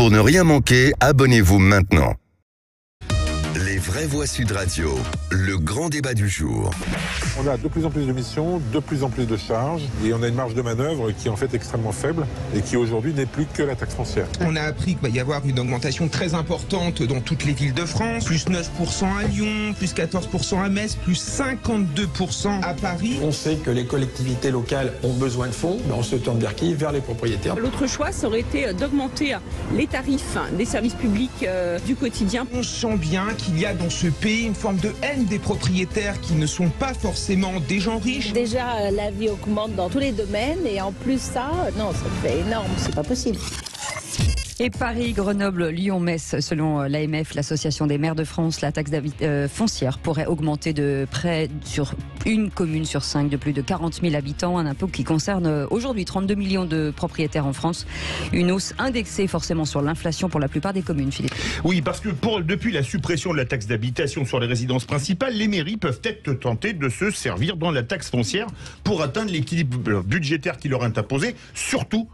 Pour ne rien manquer, abonnez-vous maintenant. Les vraies voix Sud Radio, le grand débat du jour. On a de plus en plus de missions, de plus en plus de charges et on a une marge de manœuvre qui est en fait extrêmement faible et qui aujourd'hui n'est plus que la taxe foncière. On a appris qu'il va y avoir une augmentation très importante dans toutes les villes de France, plus 9% à Lyon, plus 14% à Metz, plus 52% à Paris. On sait que les collectivités locales ont besoin de fonds, mais on se tourne vers qui? Vers les propriétaires. L'autre choix, ça aurait été d'augmenter les tarifs des services publics du quotidien. On sent bien qu'il y a dans ce pays une forme de haine des propriétaires qui ne sont pas forcément des gens riches. Déjà, la vie augmente dans tous les domaines et en plus ça, non, ça fait énorme, c'est pas possible. Et Paris, Grenoble, Lyon, Metz, selon l'AMF, l'Association des maires de France, la taxe foncière pourrait augmenter de près sur une commune sur 5 de plus de 40 000 habitants, un impôt qui concerne aujourd'hui 32 millions de propriétaires en France. Une hausse indexée forcément sur l'inflation pour la plupart des communes, Philippe. Oui, parce que depuis la suppression de la taxe d'habitation sur les résidences principales, les mairies peuvent être tentées de se servir dans la taxe foncière pour atteindre l'équilibre budgétaire qui leur est imposé, surtout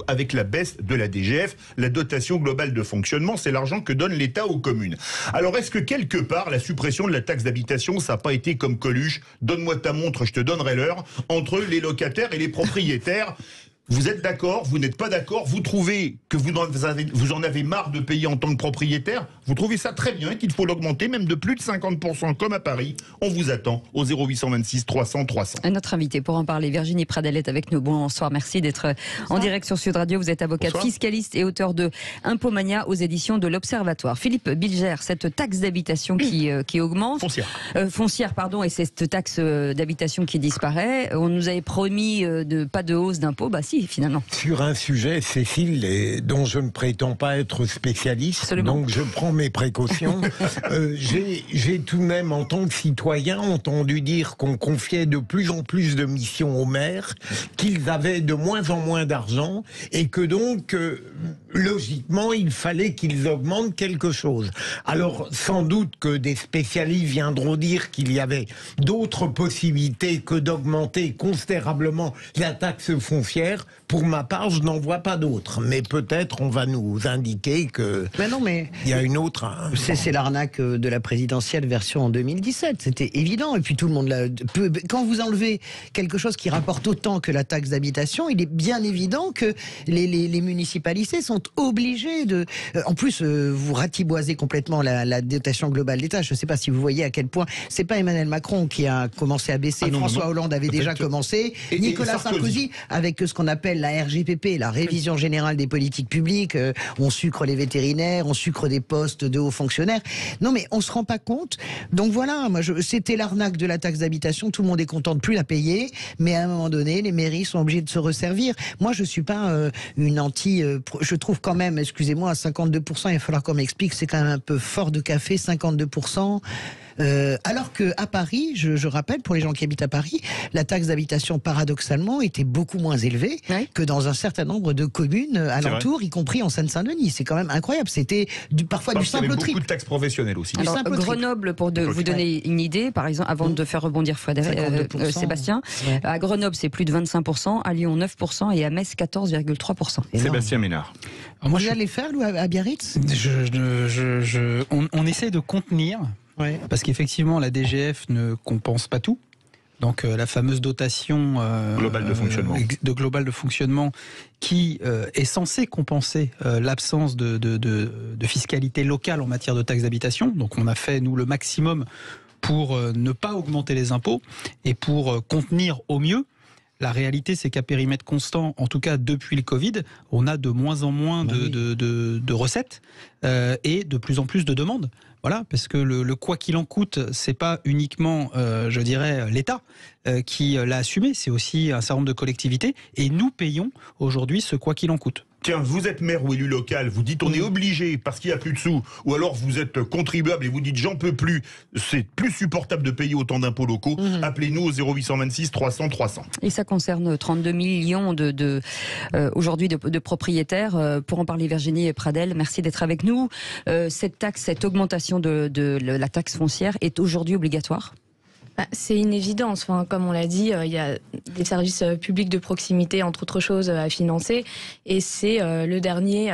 avec la baisse de la DGF, la dotation globale de fonctionnement, c'est l'argent que donne l'État aux communes. Alors est-ce que quelque part la suppression de la taxe d'habitation, ça n'a pas été comme Coluche, donne-moi ta montre, je te donnerai l'heure, entre les locataires et les propriétaires? Vous êtes d'accord? Vous n'êtes pas d'accord? Vous trouvez que vous en avez marre de payer en tant que propriétaire? Vous trouvez ça très bien, qu'il faut l'augmenter même de plus de 50% comme à Paris? On vous attend au 0826 300 300. Notre invité pour en parler, Virginie Pradel, est avec nous. Bonsoir, merci d'être en direct sur Sud Radio. Vous êtes avocate fiscaliste et auteur de Impômania aux éditions de l'Observatoire. Philippe Bilger, cette taxe d'habitation qui augmente. Foncière, pardon, et cette taxe d'habitation qui disparaît. On nous avait promis pas de hausse d'impôts. Bah si, finalement. Sur un sujet, Cécile, dont je ne prétends pas être spécialiste, absolument. Donc je prends mes précautions. J'ai tout de même, en tant que citoyen, entendu dire qu'on confiait de plus en plus de missions aux maires, qu'ils avaient de moins en moins d'argent, et que donc, logiquement, il fallait qu'ils augmentent quelque chose. Alors, sans doute que des spécialistes viendront dire qu'il y avait d'autres possibilités que d'augmenter considérablement la taxe foncière. Pour ma part, je n'en vois pas d'autres. Mais peut-être on va nous indiquer que il y a une autre. C'est l'arnaque de la présidentielle version en 2017. C'était évident. Et puis tout le monde l'a. Quand vous enlevez quelque chose qui rapporte autant que la taxe d'habitation, il est bien évident que les municipalités sont obligées de. En plus, vous ratiboisez complètement la dotation globale d'État. Je ne sais pas si vous voyez à quel point. C'est pas Emmanuel Macron qui a commencé à baisser. François Hollande avait déjà commencé. Nicolas Sarkozy avec ce qu'on appelle la RGPP, la révision générale des politiques publiques. On sucre les vétérinaires, on sucre des postes de hauts fonctionnaires. Non, mais on se rend pas compte. Donc voilà, c'était l'arnaque de la taxe d'habitation. Tout le monde est content de plus la payer, mais à un moment donné, les mairies sont obligées de se resservir. Moi, je suis pas une anti. Je trouve quand même, excusez-moi, à 52%, il va falloir qu'on m'explique, c'est quand même un peu fort de café, 52%. Alors qu'à Paris, je rappelle, pour les gens qui habitent à Paris, la taxe d'habitation, paradoxalement, était beaucoup moins élevée que dans un certain nombre de communes alentours, y compris en Seine-Saint-Denis. C'est quand même incroyable. C'était parfois du simple triple. Beaucoup de taxes professionnelles aussi. Alors, Grenoble, pour vous donner une idée, par exemple, avant de faire rebondir Sébastien, à Grenoble, c'est plus de 25%, à Lyon, 9%, et à Metz, 14,3%. Sébastien Ménard. Vous allez faire, à Biarritz? On essaie de contenir. Parce qu'effectivement, la DGF ne compense pas tout. Donc la fameuse dotation globale de fonctionnement qui est censée compenser l'absence de fiscalité locale en matière de taxe d'habitation. Donc on a fait, nous, le maximum pour ne pas augmenter les impôts et pour contenir au mieux. La réalité, c'est qu'à périmètre constant, en tout cas depuis le Covid, on a de moins en moins de recettes et de plus en plus de demandes. Voilà, parce que le quoi qu'il en coûte, c'est pas uniquement, je dirais, l'État qui l'a assumé, c'est aussi un certain nombre de collectivités, et nous payons aujourd'hui ce quoi qu'il en coûte. Tiens, vous êtes maire ou élu local, vous dites on est obligé parce qu'il n'y a plus de sous, ou alors vous êtes contribuable et vous dites j'en peux plus, c'est plus supportable de payer autant d'impôts locaux, appelez-nous au 0826 300 300. Et ça concerne 32 millions aujourd'hui de propriétaires. Pour en parler, Virginie Pradel, merci d'être avec nous. Cette augmentation de la taxe foncière est aujourd'hui obligatoire ? C'est une évidence. Enfin, comme on l'a dit, il y a des services publics de proximité, entre autres choses, à financer. Et c'est le dernier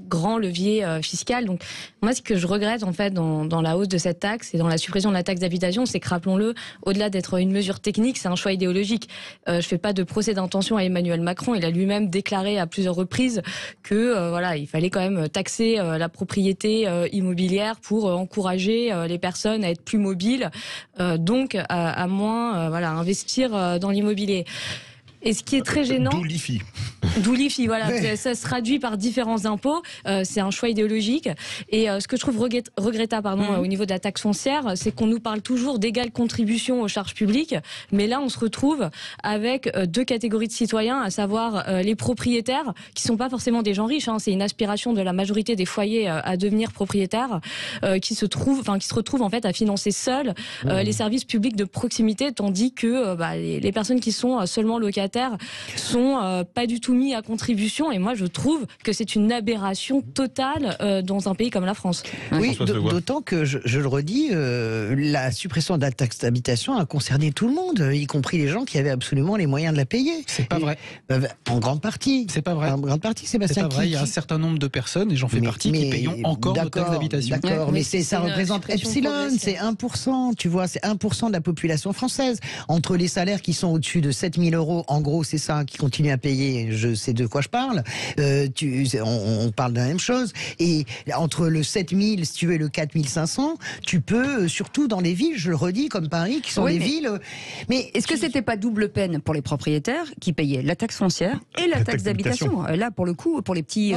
grand levier fiscal. Donc moi, ce que je regrette en fait dans la hausse de cette taxe et dans la suppression de la taxe d'habitation, c'est que, rappelons-le, au-delà d'être une mesure technique, c'est un choix idéologique. Je fais pas de procès d'intention à Emmanuel Macron. Il a lui-même déclaré à plusieurs reprises que voilà, il fallait quand même taxer la propriété immobilière pour encourager les personnes à être plus mobiles, donc à moins voilà, investir dans l'immobilier. Et ce qui est très gênant... D'où l'IFI. D'où l'IFI, voilà. Ouais. Ça se traduit par différents impôts. C'est un choix idéologique. Et ce que je trouve regrettable au niveau de la taxe foncière, c'est qu'on nous parle toujours d'égale contribution aux charges publiques. Mais là, on se retrouve avec deux catégories de citoyens, à savoir les propriétaires, qui sont pas forcément des gens riches. Hein. C'est une aspiration de la majorité des foyers à devenir propriétaires, qui se retrouvent en fait à financer seuls les services publics de proximité, tandis que les personnes qui sont seulement locataires sont pas du tout mis à contribution, et moi je trouve que c'est une aberration totale dans un pays comme la France. Oui, d'autant que, je le redis, la suppression de la taxe d'habitation a concerné tout le monde, y compris les gens qui avaient absolument les moyens de la payer. C'est pas vrai. En grande partie. C'est pas vrai. En grande partie, Sébastien. C'est pas vrai. Il y a un certain nombre de personnes, et j'en fais partie, qui payons encore nos taxes d'habitation. D'accord, mais ça représente epsilon, c'est 1%, tu vois, c'est 1% de la population française. Entre les salaires qui sont au-dessus de 7 000 €, en gros, c'est ça, qui continue à payer, je sais de quoi je parle, on parle de la même chose, et entre le 7 000, si tu veux, et le 4 500, tu peux, surtout dans les villes, je le redis, comme Paris, qui sont des villes... Mais est-ce que c'était pas double peine pour les propriétaires qui payaient la taxe foncière et la taxe d'habitation? Là, pour le coup, pour les petits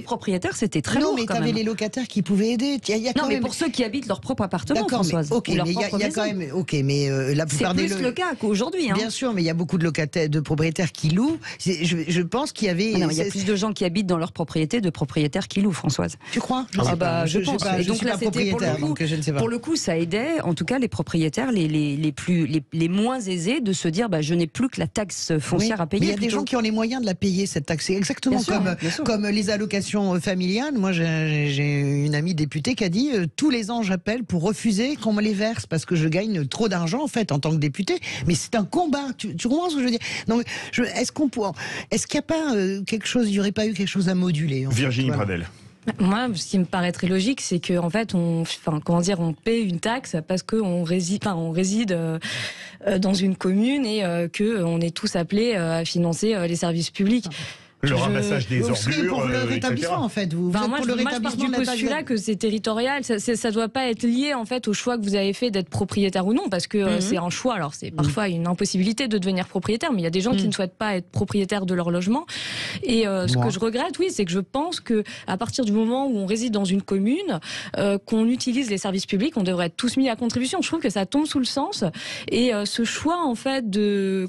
propriétaires, c'était très lourd. Non, mais tu avais les locataires qui pouvaient aider. Non, mais pour ceux qui habitent leur propre appartement, Françoise. Ok, mais il y a quand même... Ok, mais la plupart des... C'est plus le cas qu'aujourd'hui. Bien sûr, mais il y a beaucoup de locataires, de propriétaires qui louent. Je pense qu'il y avait... il y a plus de gens qui habitent dans leur propriété de propriétaires qui louent, Françoise. Tu crois? Je pense. Et donc là, c'était pour le coup, ça aidait, en tout cas, les propriétaires les moins aisés de se dire, je n'ai plus que la taxe foncière à payer. Il y a des gens qui ont les moyens de la payer, cette taxe. C'est exactement comme les allocations familiales. Moi, j'ai une amie députée qui a dit tous les ans, j'appelle pour refuser qu'on me les verse parce que je gagne trop d'argent, en fait, en tant que député. Mais c'est un combat. Tu comprends ce que je veux dire? Donc, est-ce qu'il n'y a pas quelque chose, il n'y aurait pas eu quelque chose à moduler? Virginie Pradel. Moi, ce qui me paraît très logique, c'est qu'en fait, on paie une taxe parce qu'on réside dans une commune et qu'on est tous appelés à financer les services publics. Le ramassage des ordures, pour le rétablissement, en fait. Vous êtes pour le rétablissement de la taxe. Je pars du postulat que c'est territorial. Ça doit pas être lié, en fait, au choix que vous avez fait d'être propriétaire ou non, parce que c'est un choix. Alors, c'est parfois une impossibilité de devenir propriétaire, mais il y a des gens qui ne souhaitent pas être propriétaires de leur logement. Et ce que je regrette, c'est que je pense que à partir du moment où on réside dans une commune, qu'on utilise les services publics, on devrait être tous mis à contribution. Je trouve que ça tombe sous le sens. Et ce choix, en fait, de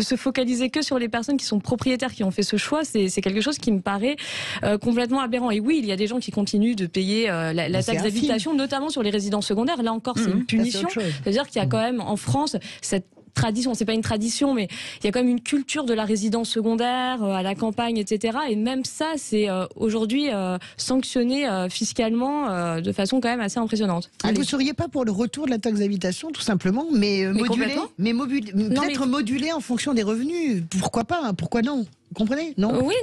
se focaliser que sur les personnes qui sont propriétaires, qui ont fait ce choix, c'est quelque chose qui me paraît complètement aberrant. Et oui, il y a des gens qui continuent de payer la taxe d'habitation, notamment sur les résidences secondaires. Là encore, c'est une punition. C'est-à-dire qu'il y a quand même en France cette tradition, c'est pas une tradition, mais il y a quand même une culture de la résidence secondaire à la campagne, etc. Et même ça, c'est aujourd'hui sanctionné fiscalement de façon quand même assez impressionnante. Vous ne seriez pas pour le retour de la taxe d'habitation, tout simplement, mais peut-être modulé en fonction des revenus. Pourquoi pas? Pourquoi non? Vous comprenez? Non. Oui,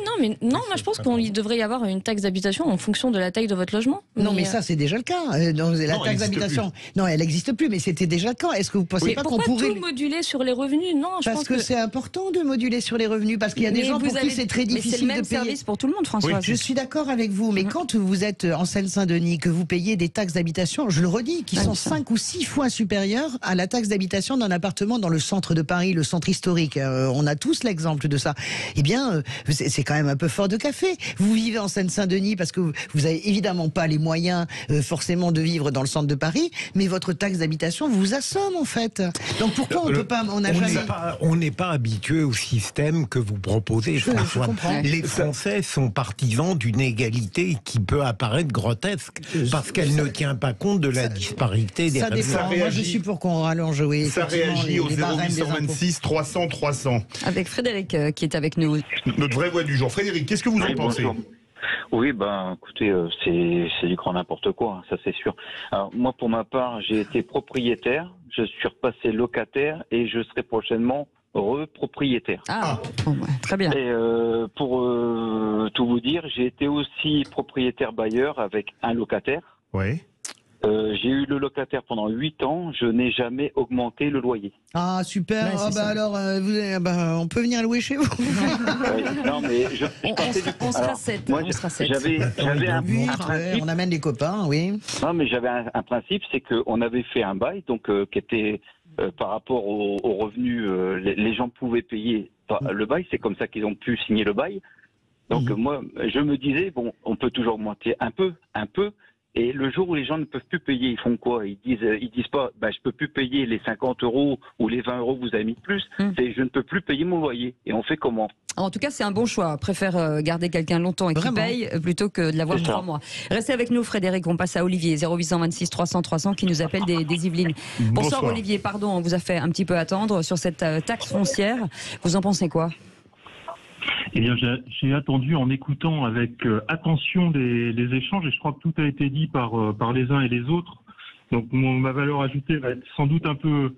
moi je pense qu'il devrait y avoir une taxe d'habitation en fonction de la taille de votre logement. Non, mais ça c'est déjà le cas. La taxe d'habitation, non, elle n'existe plus, mais c'était déjà le cas. Est-ce que vous pensez pas qu'on pourrait tout moduler sur les revenus? Non, je pense que c'est important de moduler sur les revenus, parce qu'il y a des gens pour qui c'est très difficile de payer. C'est le même service pour tout le monde, François. Je suis d'accord avec vous, mais quand vous êtes en Seine-Saint-Denis, que vous payez des taxes d'habitation, je le redis, qui sont 5 ou 6 fois supérieures à la taxe d'habitation d'un appartement dans le centre de Paris, le centre historique. On a tous l'exemple de ça. Eh bien, c'est quand même un peu fort de café. Vous vivez en Seine-Saint-Denis parce que vous avez évidemment pas les moyens forcément de vivre dans le centre de Paris, mais votre taxe d'habitation vous assomme en fait. Donc pourquoi on peut pas, on n'est pas habitué au système que vous proposez, François. Les Français sont partisans d'une égalité qui peut apparaître grotesque parce qu'elle ne tient pas compte de la disparité des revenus. Moi je suis pour qu'on rallonge, oui. Ça réagit au 0826 300 300. Avec Frédéric qui est avec nous. Notre vraie voix du jour. Frédéric, qu'est-ce que vous en pensez? Oui, écoutez, c'est du grand n'importe quoi, ça c'est sûr. Alors moi, pour ma part, j'ai été propriétaire, je suis repassé locataire et je serai prochainement repropriétaire. Ah, très bien. Et pour tout vous dire, j'ai été aussi propriétaire bailleur avec un locataire. Oui. J'ai eu le locataire pendant 8 ans, je n'ai jamais augmenté le loyer. Ah super, alors on peut venir louer chez vous. Non mais on sera 7. J'avais un principe. On amène les copains, oui. Non mais j'avais un principe, c'est qu'on avait fait un bail, donc qui était par rapport aux revenus, les gens pouvaient payer le bail, c'est comme ça qu'ils ont pu signer le bail. Donc moi, je me disais, bon, on peut toujours augmenter un peu. Et le jour où les gens ne peuvent plus payer, ils font quoi? Ils disent pas, je peux plus payer les 50 € ou les 20 € que vous avez mis de plus. C'est je ne peux plus payer mon loyer. Et on fait comment? En tout cas, c'est un bon choix. Je préfère garder quelqu'un longtemps et qui paye plutôt que de l'avoir 3 mois. Restez avec nous, Frédéric. On passe à Olivier, 0826 300 300, qui nous appelle des Yvelines. Bonsoir Olivier, pardon, on vous a fait un petit peu attendre sur cette taxe foncière. Vous en pensez quoi? Eh bien, j'ai attendu en écoutant avec attention les échanges, et je crois que tout a été dit par les uns et les autres. Donc ma valeur ajoutée va être sans doute un peu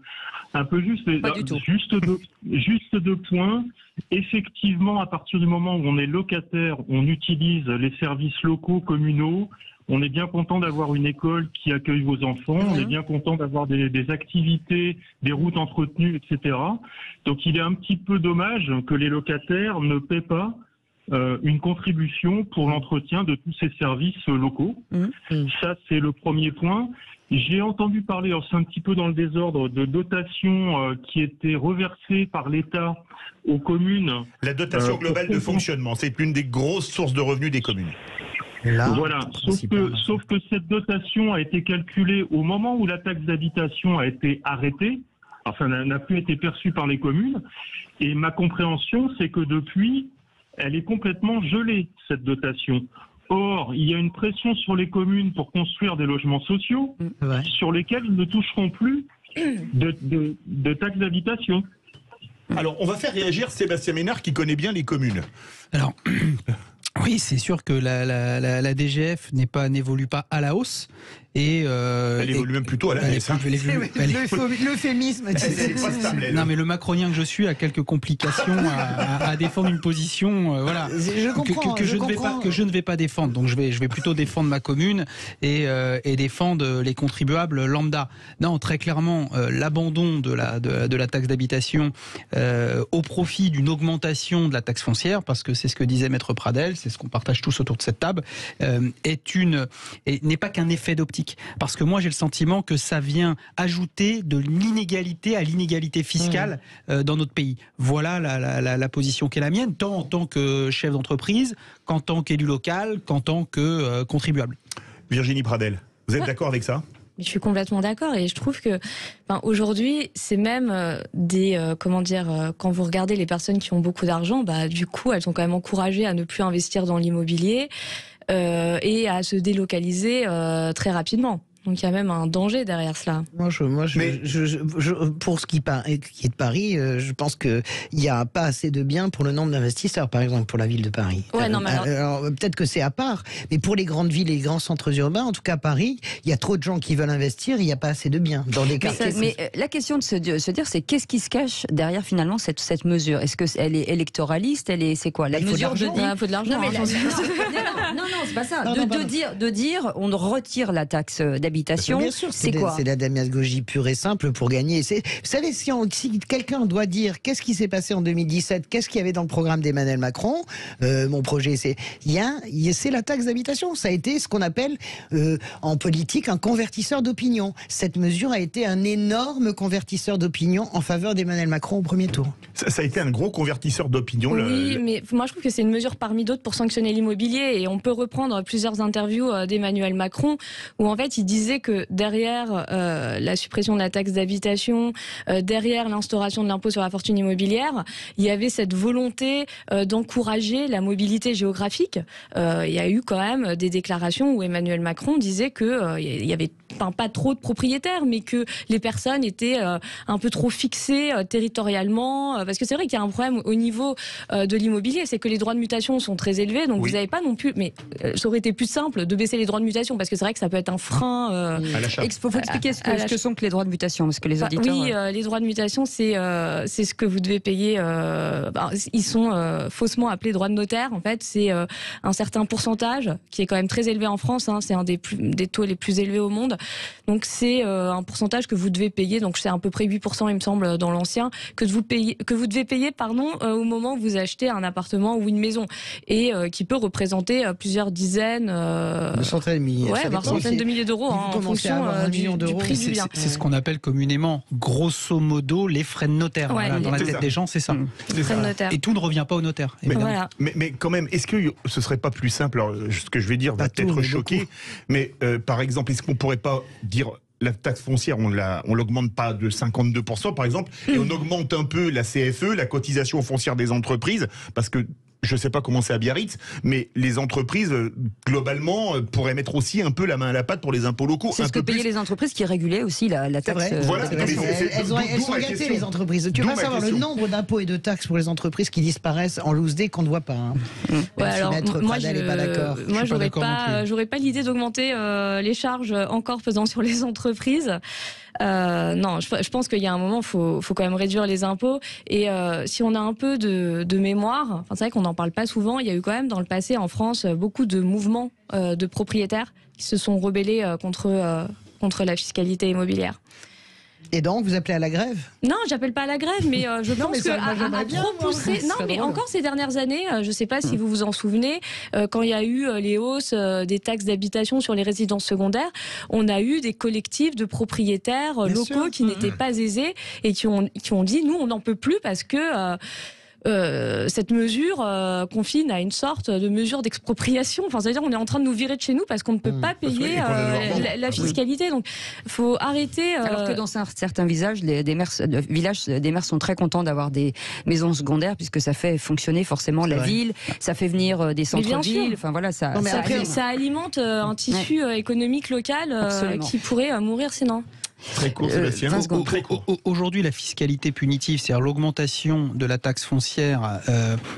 juste. Pas du tout. Juste deux points. Effectivement, à partir du moment où on est locataire, on utilise les services locaux, communaux. On est bien content d'avoir une école qui accueille vos enfants. On est bien content d'avoir des activités, des routes entretenues, etc. Donc il est un petit peu dommage que les locataires ne paient pas une contribution pour l'entretien de tous ces services locaux. Ça, c'est le premier point. J'ai entendu parler, alors c'est un petit peu dans le désordre, de dotations qui étaient reversées par l'État aux communes. La dotation globale de fonctionnement, c'est l'une des grosses sources de revenus des communes. Voilà, sauf que cette dotation a été calculée au moment où la taxe d'habitation a été arrêtée, enfin n'a plus été perçue par les communes, et ma compréhension c'est que depuis, elle est complètement gelée, cette dotation. Or, il y a une pression sur les communes pour construire des logements sociaux sur lesquels ils ne toucheront plus de taxe d'habitation. Alors, on va faire réagir Sébastien Ménard qui connaît bien les communes. Alors... Oui, c'est sûr que la DGF n'évolue pas à la hausse. Elle évolue même plutôt à la baisse. L'euphémisme. Non, mais le macronien que je suis a quelques complications à défendre une position, voilà, que je ne vais pas défendre. Donc je vais plutôt défendre ma commune et défendre les contribuables lambda. Non, très clairement, l'abandon de la taxe d'habitation au profit d'une augmentation de la taxe foncière, parce que c'est ce que disait Maître Pradel, c'est ce qu'on partage tous autour de cette table, n'est pas qu'un effet d'optique. Parce que moi, j'ai le sentiment que ça vient ajouter de l'inégalité à l'inégalité fiscale dans notre pays. Voilà la position qui est la mienne, tant en tant que chef d'entreprise, qu'en tant qu'élu local, qu'en tant que contribuable. Virginie Pradel, vous êtes d'accord avec ça ? Je suis complètement d'accord et je trouve que aujourd'hui, c'est même quand vous regardez les personnes qui ont beaucoup d'argent, du coup, elles sont quand même encouragées à ne plus investir dans l'immobilier et à se délocaliser très rapidement. Donc il y a même un danger derrière cela. Pour ce qui est de Paris, je pense qu'il n'y a pas assez de biens pour le nombre d'investisseurs, par exemple, pour la ville de Paris. Alors peut-être que c'est à part, mais pour les grandes villes et les grands centres urbains, en tout cas Paris, il y a trop de gens qui veulent investir, il n'y a pas assez de biens dans les quartiers. Mais la question de se dire, c'est qu'est-ce qui se cache derrière finalement cette mesure? Est-ce qu'elle est électoraliste? C'est quoi la mesure de dire il faut de l'argent. Non, c'est pas ça. De dire on retire la taxe d'habitation. Bien sûr, c'est quoi? C'est la démagogie pure et simple pour gagner. Vous savez, si quelqu'un doit dire qu'est-ce qui s'est passé en 2017, qu'est-ce qu'il y avait dans le programme d'Emmanuel Macron, mon projet, c'est la taxe d'habitation. Ça a été ce qu'on appelle en politique un convertisseur d'opinion. Cette mesure a été un énorme convertisseur d'opinion en faveur d'Emmanuel Macron au premier tour. Ça a été un gros convertisseur d'opinion. Oui, mais moi je trouve que c'est une mesure parmi d'autres pour sanctionner l'immobilier, et on peut reprendre plusieurs interviews d'Emmanuel Macron où en fait il disait que derrière la suppression de la taxe d'habitation, derrière l'instauration de l'impôt sur la fortune immobilière, il y avait cette volonté d'encourager la mobilité géographique. Il y a eu quand même des déclarations où Emmanuel Macron disait que il y avait pas trop de propriétaires, mais que les personnes étaient un peu trop fixées territorialement, parce que c'est vrai qu'il y a un problème au niveau de l'immobilier, c'est que les droits de mutation sont très élevés, donc vous n'avez pas non plus, mais ça aurait été plus simple de baisser les droits de mutation, parce que c'est vrai que ça peut être un frein Il faut expliquer ce que sont que les droits de mutation, parce que les auditeurs... Oui, les droits de mutation, c'est ce que vous devez payer. Ils sont faussement appelés droits de notaire. En fait, c'est un certain pourcentage qui est quand même très élevé en France. C'est un des taux les plus élevés au monde. Donc c'est un pourcentage que vous devez payer. Donc c'est à peu près 8%, il me semble, dans l'ancien, que vous devez payer au moment où vous achetez un appartement ou une maison, et qui peut représenter plusieurs dizaines, centaines de milliers d'euros en fonction du prix du bien. C'est ce qu'on appelle communément, grosso modo, les frais de notaire. Dans la tête des gens, c'est ça. Les frais de notaire. Et tout ne revient pas au notaire. Mais quand même, est-ce que ce serait pas plus simple? Alors, ce que je vais dire va peut-être choquer, mais par exemple, est-ce qu'on pourrait pas dire la taxe foncière, on l'augmente pas de 52%, par exemple, et on augmente un peu la CFE, la cotisation foncière des entreprises, parce que je ne sais pas comment c'est à Biarritz, mais les entreprises, globalement, pourraient mettre aussi un peu la main à la pâte pour les impôts locaux. C'est ce que payaient les entreprises qui régulaient aussi la taxe. Voilà, elles sont gâtées, les entreprises. Tu vas savoir le nombre d'impôts et de taxes pour les entreprises qui disparaissent en loose day qu'on ne voit pas. Alors, moi, j'aurais pas l'idée d'augmenter les charges encore pesant sur les entreprises. Non, je pense qu'il y a un moment, faut quand même réduire les impôts. Et si on a un peu de mémoire, c'est vrai qu'on n'en parle pas souvent, il y a eu quand même dans le passé en France beaucoup de mouvements de propriétaires qui se sont rebellés contre la fiscalité immobilière. Et donc, vous appelez à la grève? Non, j'appelle pas à la grève, mais je pense qu'à trop pousser... Non, mais encore ces dernières années, je sais pas si vous vous en souvenez, quand il y a eu les hausses des taxes d'habitation sur les résidences secondaires, on a eu des collectifs de propriétaires locaux qui n'étaient pas aisés et qui ont dit, nous, on n'en peut plus parce que... cette mesure confine à une sorte de mesure d'expropriation. Enfin, c'est-à-dire on est en train de nous virer de chez nous parce qu'on ne peut pas payer la fiscalité. Donc, il faut arrêter. Alors que dans certains villages, des maires sont très contents d'avoir des maisons secondaires puisque ça fait fonctionner forcément la ville, ça fait venir des centres-villes. Enfin voilà, ça alimente un tissu économique local qui pourrait mourir sinon. Très court, Sébastien. Aujourd'hui, la fiscalité punitive, c'est-à-dire l'augmentation de la taxe foncière,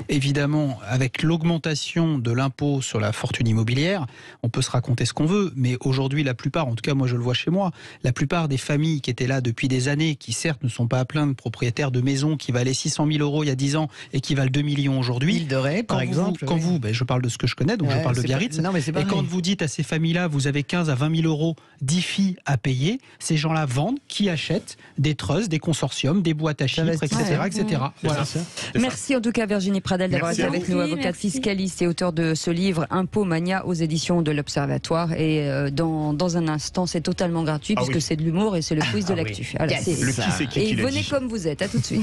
évidemment, avec l'augmentation de l'impôt sur la fortune immobilière, on peut se raconter ce qu'on veut, mais aujourd'hui, la plupart, en tout cas moi je le vois chez moi, la plupart des familles qui étaient là depuis des années, qui certes ne sont pas à plaindre, propriétaires de maisons qui valaient 600 000 euros il y a 10 ans et qui valent 2 millions aujourd'hui. Île de Ré, par exemple. Je parle de ce que je connais, donc je parle de Biarritz. Et quand vous dites à ces familles-là, vous avez 15 à 20 000 euros d'IFI à payer, ces gens-là vendent, qui achètent des trusses, des consortiums, des boîtes à chiffres, etc. Voilà. Merci en tout cas Virginie Pradel d'avoir été avec nous, avocate fiscaliste et auteur de ce livre Impôt Mania aux éditions de l'Observatoire. Et dans un instant, c'est totalement gratuit puisque c'est de l'humour et c'est le quiz de l'actu. Le qui c'est qui Et l'a venez dit. comme vous êtes. À tout de suite.